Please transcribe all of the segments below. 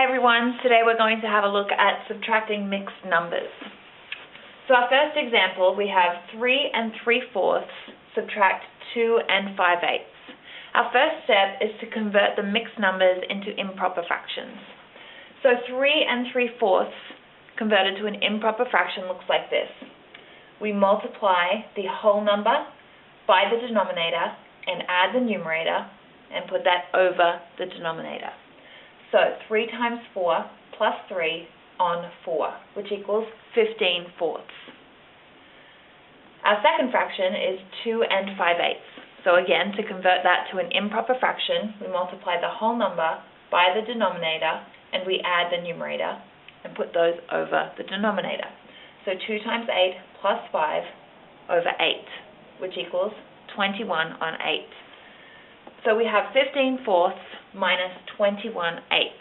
Hi everyone, today we're going to have a look at subtracting mixed numbers. So our first example, we have 3 3/4 subtract 2 5/8. Our first step is to convert the mixed numbers into improper fractions. So 3 3/4 converted to an improper fraction looks like this. We multiply the whole number by the denominator and add the numerator and put that over the denominator. So 3 times 4 plus 3 on 4, which equals 15/4. Our second fraction is 2 5/8. So again, to convert that to an improper fraction, we multiply the whole number by the denominator and we add the numerator and put those over the denominator. So 2 times 8 plus 5 over 8, which equals 21/8. So we have 15/4 minus 21/8.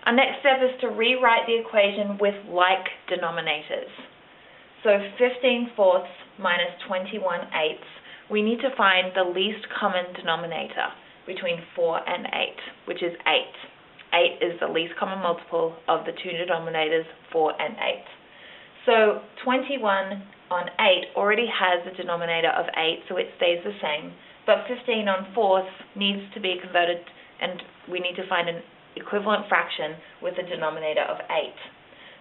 Our next step is to rewrite the equation with like denominators. So 15/4 minus 21/8, we need to find the least common denominator between 4 and 8, which is 8. 8 is the least common multiple of the two denominators, 4 and 8. So 21/8 already has a denominator of 8, so it stays the same. But 15/4 needs to be converted, and we need to find an equivalent fraction with a denominator of 8.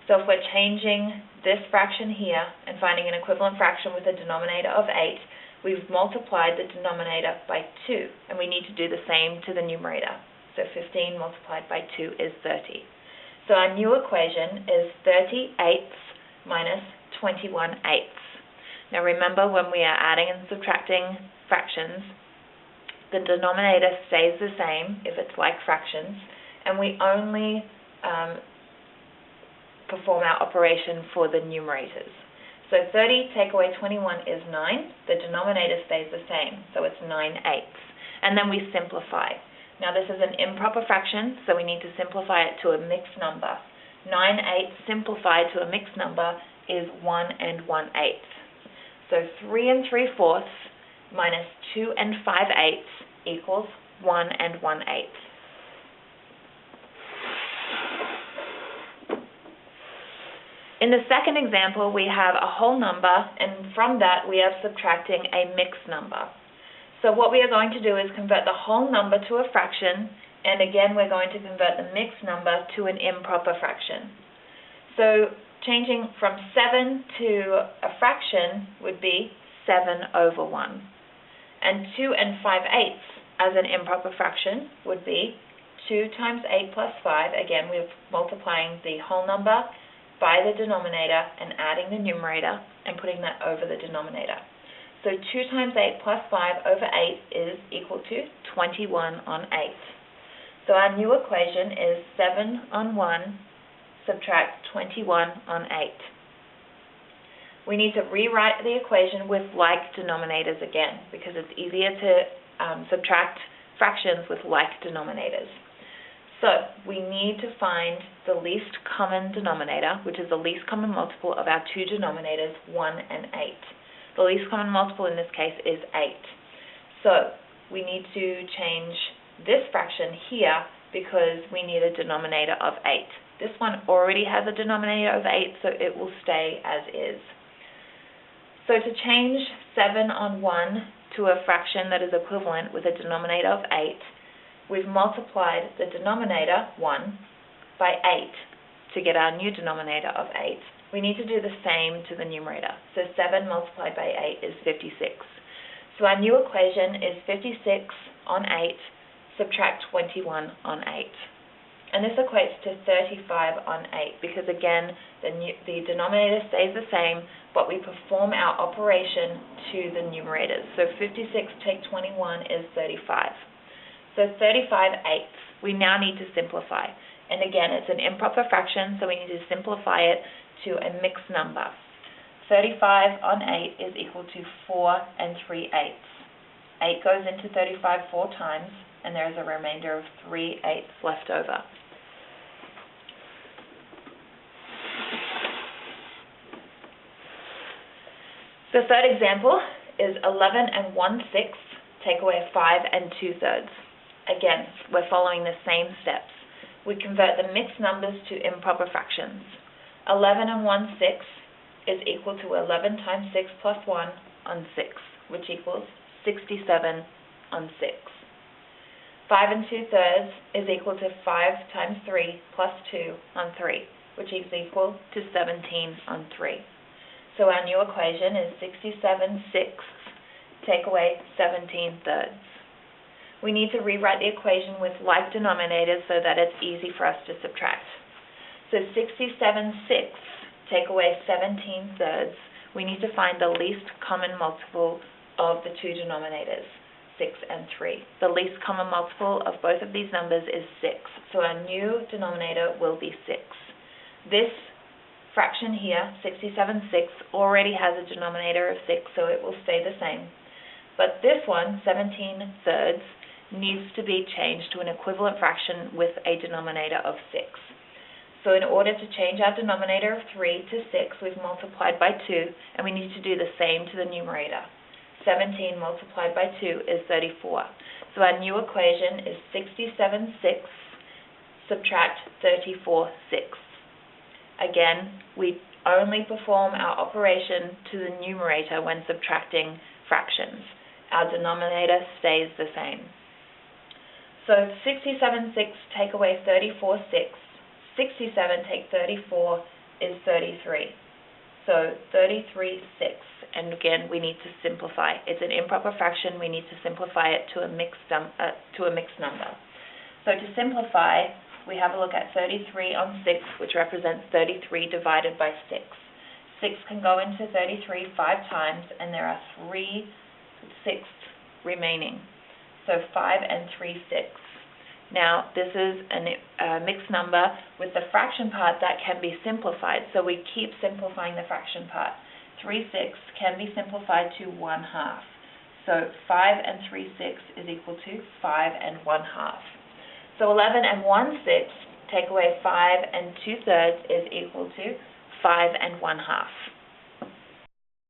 So if we're changing this fraction here and finding an equivalent fraction with a denominator of 8, we've multiplied the denominator by 2, and we need to do the same to the numerator. So 15 multiplied by 2 is 30. So our new equation is 30/8 minus 21/8. Now remember, when we are adding and subtracting fractions, the denominator stays the same if it's like fractions, and we only perform our operation for the numerators. So 30 take away 21 is 9. The denominator stays the same, so it's 9/8. And then we simplify. Now this is an improper fraction, so we need to simplify it to a mixed number. 9/8 simplified to a mixed number is 1 1/8. So 3 3/4 minus 2 5/8 equals 1 1/8. In the second example, we have a whole number, and from that we are subtracting a mixed number. So what we are going to do is convert the whole number to a fraction, and again we're going to convert the mixed number to an improper fraction. So changing from 7 to a fraction would be 7/1. And 2 5/8 as an improper fraction would be 2 times 8 plus 5. Again, we're multiplying the whole number by the denominator and adding the numerator and putting that over the denominator. So 2 times 8 plus 5 over 8 is equal to 21/8. So our new equation is 7/1 subtract 21/8. We need to rewrite the equation with like denominators again, because it's easier to subtract fractions with like denominators. So we need to find the least common denominator, which is the least common multiple of our two denominators, 1 and 8. The least common multiple in this case is 8. So we need to change this fraction here because we need a denominator of 8. This one already has a denominator of 8, so it will stay as is. So to change 7/1 to a fraction that is equivalent with a denominator of 8, we've multiplied the denominator, 1, by 8 to get our new denominator of 8. We need to do the same to the numerator. So 7 multiplied by 8 is 56. So our new equation is 56/8 subtract 21/8. And this equates to 35/8 because, again, the denominator stays the same, but we perform our operation to the numerators. So 56 take 21 is 35. So 35/8. We now need to simplify. And again, it's an improper fraction, so we need to simplify it to a mixed number. 35/8 is equal to 4 3/8. 8 goes into 35 4 times, and there is a remainder of 3/8 left over. The third example is 11 1/6, take away 5 2/3. Again, we're following the same steps. we convert the mixed numbers to improper fractions. 11 and 1/6 is equal to 11 times 6 plus 1 on 6, which equals 67 on 6. 5 and 2/3 is equal to 5 times 3 plus 2 on 3, which is equal to 17 on 3. So our new equation is 67/6 take away 17/3. We need to rewrite the equation with like denominators so that it's easy for us to subtract. So 67/6 take away 17/3. We need to find the least common multiple of the two denominators, 6 and 3. The least common multiple of both of these numbers is 6. So our new denominator will be 6. This fraction here, 67/6, already has a denominator of 6, so it will stay the same. But this one, 17/3, needs to be changed to an equivalent fraction with a denominator of 6. So in order to change our denominator of 3 to 6, we've multiplied by 2, and we need to do the same to the numerator. 17 multiplied by 2 is 34. So our new equation is 67/6 subtract 34/6. Again, we only perform our operation to the numerator when subtracting fractions. Our denominator stays the same. So 67/6 take away 34/6. 67 take 34 is 33. So 33/6. And again, we need to simplify. It's an improper fraction. We need to simplify it to a mixed number. So to simplify, we have a look at 33 on 6, which represents 33 divided by 6. 6 can go into 33 5 times, and there are 3/6 remaining. So 5 and 3/6. Now, this is a mixed number with the fraction part that can be simplified, so we keep simplifying the fraction part. 3/6 can be simplified to 1/2. So 5 and 3/6 is equal to 5 and 1/2. So 11 and 1/6 take away 5 and 2/3 is equal to 5 and 1/2.